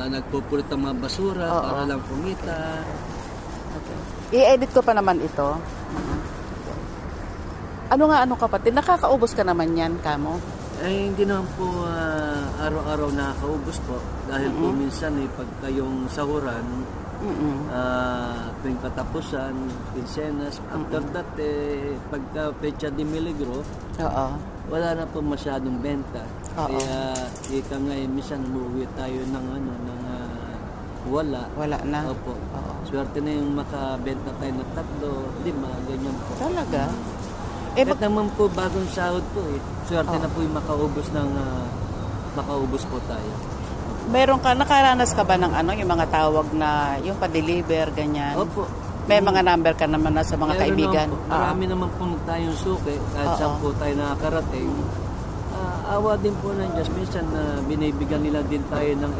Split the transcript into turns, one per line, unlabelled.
nagpupulot ng mga basura
Oo.
para lang kumita.
Okay. I-edit ko pa naman ito. Ano nga kapatid? Nakakaubos ka naman yan, kamo?
Ay, hindi naman po araw-araw nakakaubos po. Dahil po minsan pagka yung sahuran, tuwing katapusan, quincenas, after that, pagka pecha de Milagro,
Oo.
wala na po masyadong benta.
Oo.
Kaya ika nga minsan umuwi tayo ng wala.
Wala na.
Opo.
Oo.
Swerte na yung makabenta tayo ng 3, 5, ganyan po.
Talaga?
Kahit naman po bagong sahod po swerte na po yung makaubos po tayo.
Meron ka, nakaranas ka ba ng yung mga tawag na, yung pa-deliver, ganyan?
Opo.
May mga number ka naman na sa mga
Meron
kaibigan?
naman po. Marami naman po tayong suki kahit saan po tayo nakakarating. Awa din po ng Diyos. Minsan binibigyan nila din tayo ng